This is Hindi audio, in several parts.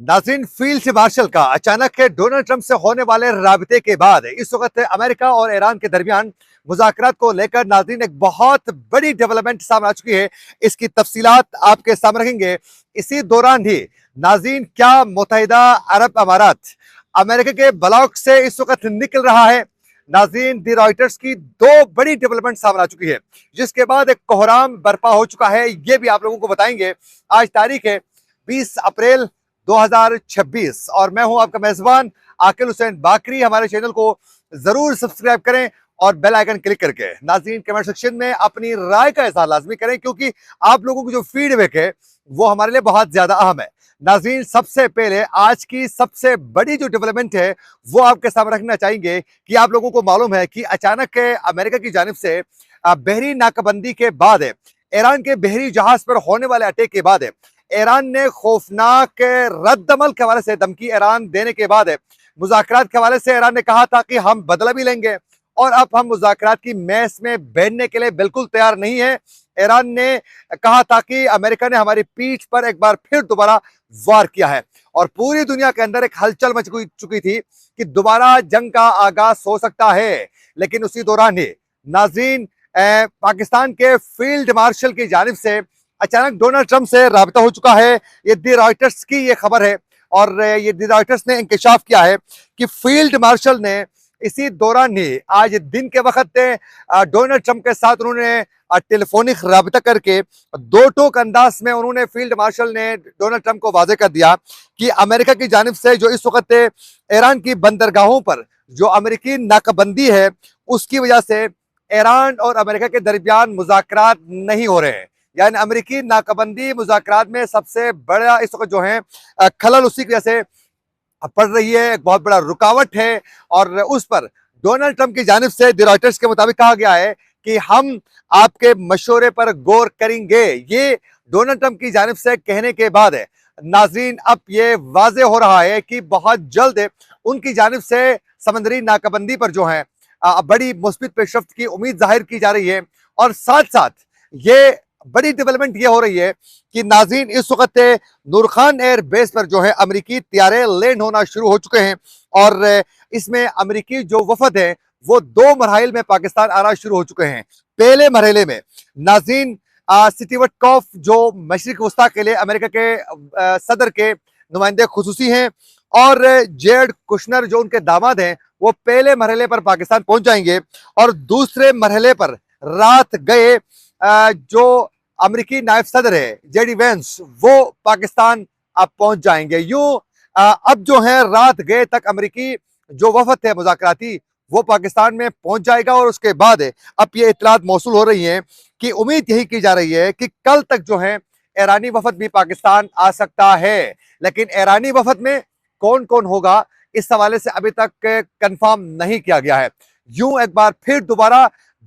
नाज़रीन, फील्ड मार्शल का अचानक के डोनाल्ड ट्रंप से होने वाले राबते के बाद इस वक्त अमेरिका और ईरान के दरमियान मुज़ाकरात को लेकर नाज़रीन एक बहुत बड़ी डेवलपमेंट सामने आ चुकी है। इसकी तफसीलात आपके सामने रखेंगे। इसी दौरान ही नाज़रीन, क्या मुत्तहिदा अरब अमारात अमेरिका के ब्लॉक से इस वक्त निकल रहा है? नाज़रीन, दी रॉयटर्स की दो बड़ी डेवलपमेंट सामने आ चुकी है, जिसके बाद एक कोहराम बर्पा हो चुका है। ये भी आप लोगों को बताएंगे। आज तारीख है 20 अप्रैल 2026 और मैं हूं आपका मेजबान आकिल हुसैन बाकरी। हमारे चैनल को जरूर सब्सक्राइब करें और बेल आइकन क्लिक करके नाज़रीन कमेंट सेक्शन में अपनी राय का इज़हार लाजमी करें, क्योंकि आप लोगों की जो फीडबैक है वो हमारे लिए बहुत ज्यादा अहम है। नाज़रीन, सबसे पहले आज की सबसे बड़ी जो डेवलपमेंट है वो आपके सामने रखना चाहेंगे कि आप लोगों को मालूम है कि अचानक अमेरिका की जानिब से बहरी नाकाबंदी के बाद ईरान के बहरी जहाज पर होने वाले अटैक के बाद ईरान ने खौफनाक रद्दमल के हवाले से धमकी ईरान देने के बाद मुज़ाकरात के हवाले से ईरान ने कहा था कि हम बदला भी लेंगे और अब हम मुज़ाकरात की मैस में बैठने के लिए बिल्कुल तैयार नहीं है। ईरान ने कहा था कि अमेरिका ने हमारी पीठ पर एक बार फिर दोबारा वार किया है और पूरी दुनिया के अंदर एक हलचल मच चुकी थी कि दोबारा जंग का आगाज हो सकता है। लेकिन उसी दौरान ही नाज़रीन, पाकिस्तान के फील्ड मार्शल की जानिब से अचानक डोनाल्ड ट्रंप से राब्ता हो चुका है। ये दी रॉयटर्स की ये खबर है और ये दी रॉयटर्स ने इंकशाफ किया है कि फील्ड मार्शल ने इसी दौरान ही आज दिन के वक्त डोनाल्ड ट्रंप के साथ उन्होंने टेलीफोनिक राब्ता करके दो टोक अंदाज में उन्होंने फील्ड मार्शल ने डोनाल्ड ट्रंप को वाजे कर दिया कि अमेरिका की जानिब से जो इस वक्त ईरान की बंदरगाहों पर जो अमेरिकी नाकाबंदी है उसकी वजह से ईरान और अमेरिका के दरमियान मुज़ाकरात नहीं हो रहे हैं। यानी अमेरिकी नाकाबंदी मुज़ाकरात में सबसे बड़ा इस वक्त जो है खलल उसी की वजह से पड़ रही है, एक बहुत बड़ा रुकावट है। और उस पर डोनाल्ड ट्रंप की जानिब से दी रॉयटर्स के मुताबिक कहा गया है कि हम आपके मशवरे पर गौर करेंगे। ये डोनाल्ड ट्रंप की जानिब से कहने के बाद है नाज़रीन, अब ये वाजे हो रहा है कि बहुत जल्द उनकी जानिब से समंदरी नाकाबंदी पर जो है बड़ी मुस्बित पेशरफ्त की उम्मीद जाहिर की जा रही है। और साथ साथ ये बड़ी डेवलपमेंट ये हो रही है कि नाज़रीन, इस वक्त नूर खान एयर बेस पर जो है अमेरिकी तैयारे लैंड होना शुरू हो चुके हैं और इसमें अमेरिकी जो वफद है वो दो मरहल में पाकिस्तान आना शुरू हो चुके हैं। पहले मरहले में नाज़रीन, सिटी वटकॉफ जो मशरिक वस्ता के लिए अमेरिका के सदर के नुमाइंदे खुसूसी हैं और जेड कुशनर जो उनके दामाद हैं वो पहले मरहले पर पाकिस्तान पहुंच जाएंगे और दूसरे मरहले पर रात गए जो अमेरिकी नायब सदर है जेडी वेंस वो पाकिस्तान अब पहुंच जाएंगे। यूं अब जो है रात गए तक अमेरिकी जो वफद है मुज़ाकराती वो पाकिस्तान में पहुंच जाएगा और उसके बाद अब ये इतलात मौसूल हो रही हैं कि उम्मीद यही की जा रही है कि कल तक जो है ईरानी वफद भी पाकिस्तान आ सकता है। लेकिन ईरानी वफद में कौन कौन होगा इस हवाले से अभी तक कंफर्म नहीं किया गया है। यूं एक बार फिर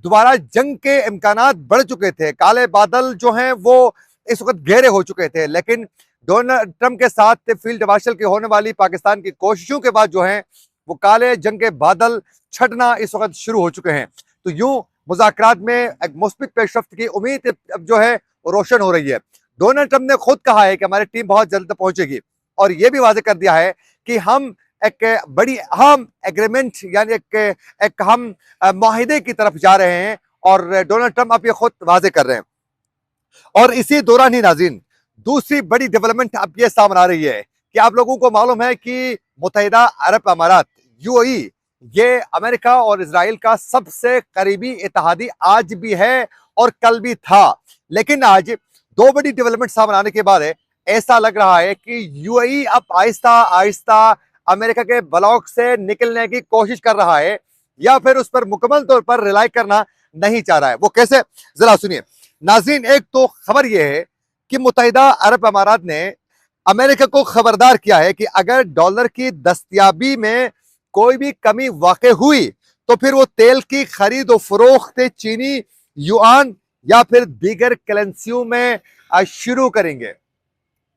दोबारा जंग के इम्कानात बढ़ चुके थे, काले बादल जो हैं वो इस वक्त गहरे हो चुके थे। लेकिन डोनाल्ड ट्रंप के साथ फील्ड मार्शल की होने वाली पाकिस्तान की कोशिशों के बाद जो है वो काले जंग के बादल छटना इस वक्त शुरू हो चुके हैं। तो यूं मुज़ाकरात में एक मुस्बित पेशरफ्त की उम्मीद अब जो है रोशन हो रही है। डोनाल्ड ट्रंप ने खुद कहा है कि हमारी टीम बहुत जल्द पहुंचेगी और यह भी वाजे कर दिया है कि हम एक बड़ी अहम एग्रीमेंट यानी एक हम माहिदे की तरफ जा रहे हैं और डोनाल्ड ट्रंप अब ये खुद वाजे कर रहे हैं। और इसी दौरान ही नाज़रीन, दूसरी बड़ी डेवलपमेंट अब ये सामने आ रही है कि आप लोगों को मालूम है कि मुत्तहिदा अरब अमारात यूएई ये अमेरिका और इजराइल का सबसे करीबी इत्तेहादी आज भी है और कल भी था। लेकिन आज दो बड़ी डेवलपमेंट सामने आने के बाद ऐसा लग रहा है कि यूएई अब आहिस्ता आहिस्ता अमेरिका के ब्लॉक से निकलने की कोशिश कर रहा है या फिर उस पर मुकम्मल तौर पर रिलाई करना नहीं चाह रहा है। वो कैसे, जरा सुनिए नाज़रीन। एक तो खबर यह है कि मुत्तहिदा अरब अमारात ने अमेरिका को खबरदार किया है कि अगर डॉलर की दस्तयाबी में कोई भी कमी वाक़ हुई तो फिर वो तेल की खरीद और फरोख्त चीनी युआन या फिर दीगर करेंसियों में शुरू करेंगे।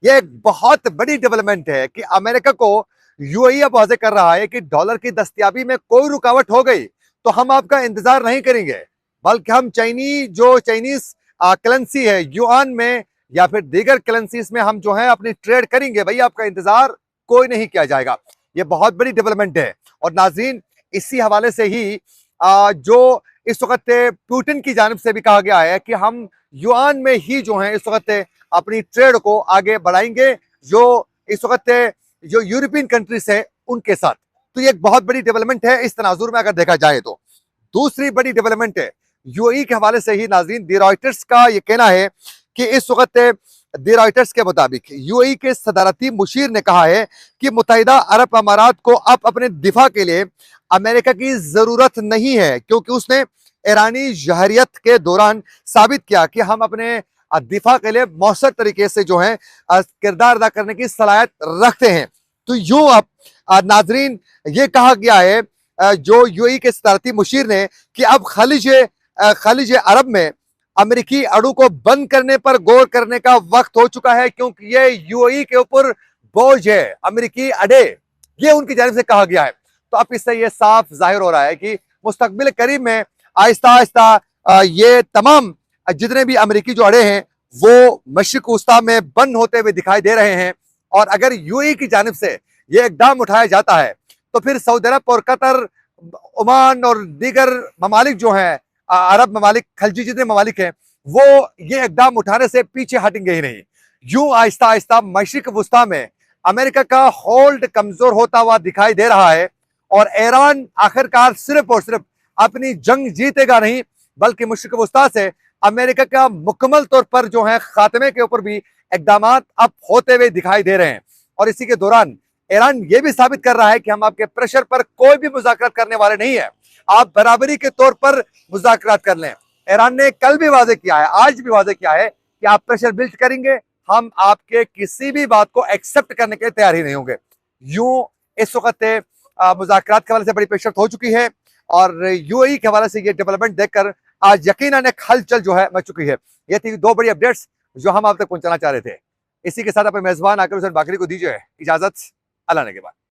यह एक बहुत बड़ी डेवलपमेंट है कि अमेरिका को यूएई अब वाज़े कर रहा है कि डॉलर की दस्तयाबी में कोई रुकावट हो गई तो हम आपका इंतजार नहीं करेंगे, बल्कि हम चाइनीज करेंसी है युआन में या फिर दीगर करेंसीज में हम जो है अपनी ट्रेड करेंगे। भाई आपका इंतजार कोई नहीं किया जाएगा। ये बहुत बड़ी डेवलपमेंट है। और नाज़रीन, इसी हवाले से ही जो इस वक्त पुतिन की जानिब से भी कहा गया है कि हम युआन में ही जो है इस वक्त अपनी ट्रेड को आगे बढ़ाएंगे, जो इस वक्त जो यूरोपियन कंट्रीज है उनके साथ। तो ये एक बहुत बड़ी डेवलपमेंट है इस तनाजुर में अगर देखा जाए तो। दूसरी बड़ी डेवलपमेंट है यूएई के हवाले से ही नाज़रीन, दी रॉयटर्स का ये कहना है कि इस वक्त दी रॉयटर्स के मुताबिक यूएई के सदारती मुशीर ने कहा है कि मुत्तहिदा अरब अमारात को अब अपने दिफा के लिए अमेरिका की जरूरत नहीं है, क्योंकि उसने ईरानी जहरियत के दौरान साबित किया कि हम अपने दिफा के लिए मौसर तरीके से जो है किरदार अदा करने की सलाहियत रखते हैं। तो यूं अब नाजरीन ये कहा गया है जो यूएई के सदारती मुशीर ने कि अब खलीज अरब में अमेरिकी अड़ू को बंद करने पर गौर करने का वक्त हो चुका है, क्योंकि ये यूएई के ऊपर बोझ है अमेरिकी अड़े, ये उनकी जानिब से कहा गया है। तो अब इससे ये साफ जाहिर हो रहा है कि मुस्तकबिल करीब में आहिस्ता आहिस्ता ये तमाम जितने भी अमेरिकी जो अड़े हैं वो मशरिक वस्ता में बंद होते हुए दिखाई दे रहे हैं। और अगर यूएई की जानिब से ये इकदाम उठाया जाता है तो फिर सऊदी अरब और कतर, ओमान और दीगर ममालिक जो हैं, अरब ममालिक, खलजी जितने ममालिक हैं, वो ये इकदाम उठाने से पीछे हटेंगे ही नहीं। यूं आहिस्ता आहिस्ता मशरिक वस्ता में अमेरिका का होल्ड कमजोर होता हुआ दिखाई दे रहा है और ईरान आखिरकार सिर्फ और सिर्फ अपनी जंग जीतेगा नहीं, बल्कि मशरिक वस्ता से अमेरिका का मुकम्मल तौर पर जो है खात्मे के ऊपर भी इकदाम अब होते हुए दिखाई दे रहे हैं। और इसी के दौरान ईरान ये भी साबित कर रहा है कि हम आपके प्रेशर पर कोई भी मुज़ाकरात करने वाले नहीं है, आप बराबरी के तौर पर मुज़ाकरात कर लें। ईरान ने कल भी वादे किया है, आज भी वादे किया है कि आप प्रेशर बिल्ड करेंगे, हम आपके किसी भी बात को एक्सेप्ट करने के लिए तैयार ही नहीं होंगे। यूं इस वक्त मुज़ाकरात के हवाले से बड़ी पेशरफ्त हो चुकी है और यूएई के हवाले से ये डेवलपमेंट देखकर आज यकीनन एक हलचल जो है मच चुकी है। ये थी दो बड़ी अपडेट्स जो हम आप तक पहुंचाना चाह रहे थे। इसी के साथ अपने मेजबान आकिब हुसैन बाकरी को दीजिए इजाजत। अल्लाह ने के बाद।